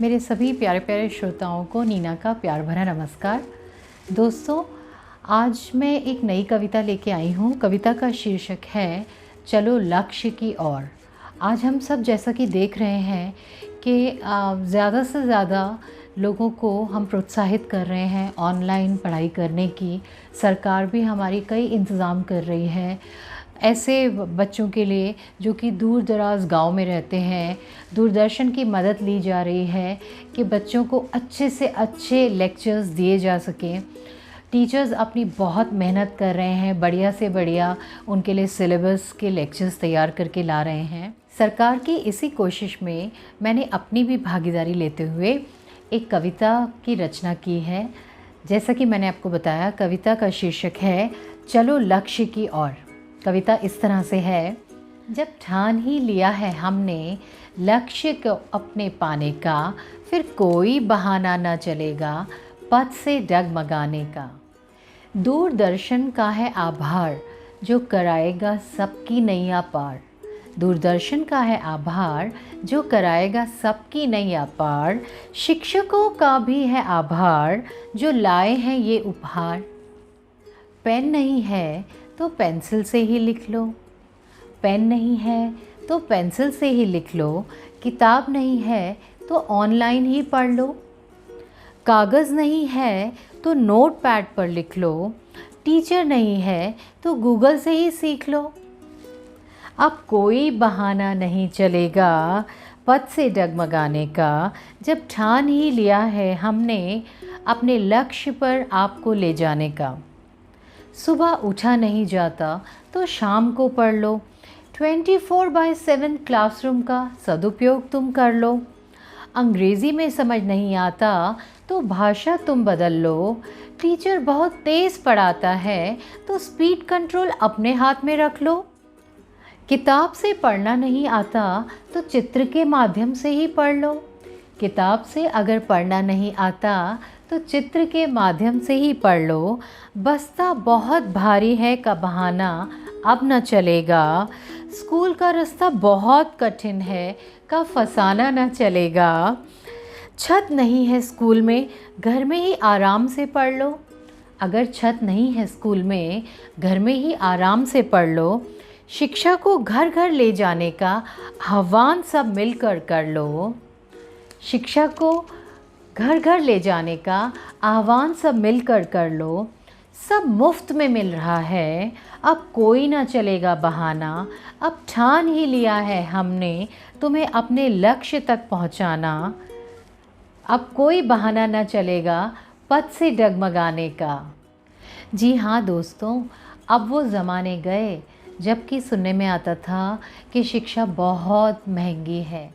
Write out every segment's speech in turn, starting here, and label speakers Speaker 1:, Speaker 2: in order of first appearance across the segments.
Speaker 1: मेरे सभी प्यारे प्यारे श्रोताओं को नीना का प्यार भरा नमस्कार। दोस्तों, आज मैं एक नई कविता लेके आई हूँ। कविता का शीर्षक है चलो लक्ष्य की ओर। आज हम सब जैसा कि देख रहे हैं कि ज़्यादा से ज़्यादा लोगों को हम प्रोत्साहित कर रहे हैं ऑनलाइन पढ़ाई करने की। सरकार भी हमारी कई इंतज़ाम कर रही है ऐसे बच्चों के लिए जो कि दूर दराज गाँव में रहते हैं। दूरदर्शन की मदद ली जा रही है कि बच्चों को अच्छे से अच्छे लेक्चर्स दिए जा सकें। टीचर्स अपनी बहुत मेहनत कर रहे हैं, बढ़िया से बढ़िया उनके लिए सिलेबस के लेक्चर्स तैयार करके ला रहे हैं। सरकार की इसी कोशिश में मैंने अपनी भी भागीदारी लेते हुए एक कविता की रचना की है। जैसा कि मैंने आपको बताया, कविता का शीर्षक है चलो लक्ष्य की ओर। कविता इस तरह से है। जब ठान ही लिया है हमने लक्ष्य को अपने पाने का, फिर कोई बहाना न चलेगा पथ से डगमगाने का। दूरदर्शन का है आभार जो कराएगा सबकी नैया पार। दूरदर्शन का है आभार जो कराएगा सबकी नैया पार। शिक्षकों का भी है आभार जो लाए हैं ये उपहार। पेन नहीं है तो पेंसिल से ही लिख लो। पेन नहीं है तो पेंसिल से ही लिख लो। किताब नहीं है तो ऑनलाइन ही पढ़ लो। कागज़ नहीं है तो नोट पैड पर लिख लो। टीचर नहीं है तो गूगल से ही सीख लो। अब कोई बहाना नहीं चलेगा पथ से डगमगाने का। जब ठान ही लिया है हमने अपने लक्ष्य पर आपको ले जाने का। सुबह उठा नहीं जाता तो शाम को पढ़ लो। 24/7 क्लासरूम का सदुपयोग तुम कर लो। अंग्रेज़ी में समझ नहीं आता तो भाषा तुम बदल लो। टीचर बहुत तेज़ पढ़ाता है तो स्पीड कंट्रोल अपने हाथ में रख लो। किताब से पढ़ना नहीं आता तो चित्र के माध्यम से ही पढ़ लो। किताब से अगर पढ़ना नहीं आता तो चित्र के माध्यम से ही पढ़ लो। बस्ता बहुत भारी है का बहाना अब न चलेगा। स्कूल का रास्ता बहुत कठिन है का फसाना न चलेगा। छत नहीं है स्कूल में घर में ही आराम से पढ़ लो। अगर छत नहीं है स्कूल में घर में ही आराम से पढ़ लो। शिक्षा को घर घर ले जाने का आह्वान सब मिलकर कर लो। शिक्षा को घर घर ले जाने का आह्वान सब मिलकर कर लो। सब मुफ्त में मिल रहा है अब कोई ना चलेगा बहाना। अब ठान ही लिया है हमने तुम्हें अपने लक्ष्य तक पहुंचाना। अब कोई बहाना ना चलेगा पथ से डगमगाने का। जी हाँ दोस्तों, अब वो ज़माने गए जबकि सुनने में आता था कि शिक्षा बहुत महंगी है।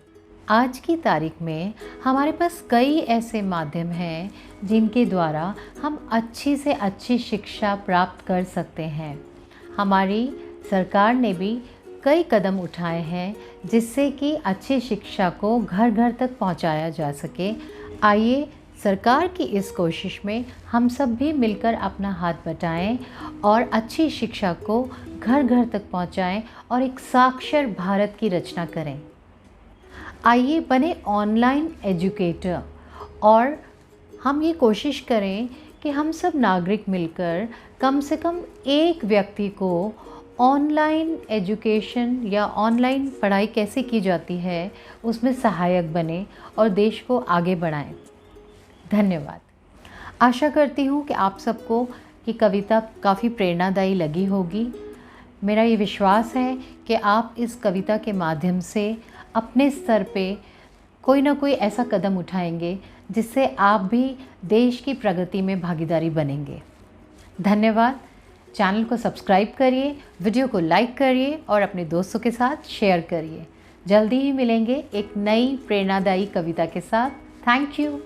Speaker 1: आज की तारीख में हमारे पास कई ऐसे माध्यम हैं जिनके द्वारा हम अच्छी से अच्छी शिक्षा प्राप्त कर सकते हैं। हमारी सरकार ने भी कई कदम उठाए हैं जिससे कि अच्छी शिक्षा को घर घर तक पहुंचाया जा सके। आइए सरकार की इस कोशिश में हम सब भी मिलकर अपना हाथ बटाएं और अच्छी शिक्षा को घर घर तक पहुंचाएं और एक साक्षर भारत की रचना करें। आइए बने ऑनलाइन एजुकेटर और हम ये कोशिश करें कि हम सब नागरिक मिलकर कम से कम एक व्यक्ति को ऑनलाइन एजुकेशन या ऑनलाइन पढ़ाई कैसे की जाती है उसमें सहायक बने और देश को आगे बढ़ाएं। धन्यवाद। आशा करती हूँ कि आप सबको ये कविता काफ़ी प्रेरणादायी लगी होगी। मेरा ये विश्वास है कि आप इस कविता के माध्यम से अपने स्तर पे कोई ना कोई ऐसा कदम उठाएंगे जिससे आप भी देश की प्रगति में भागीदारी बनेंगे। धन्यवाद। चैनल को सब्सक्राइब करिए, वीडियो को लाइक करिए और अपने दोस्तों के साथ शेयर करिए। जल्दी ही मिलेंगे एक नई प्रेरणादायी कविता के साथ। Thank you.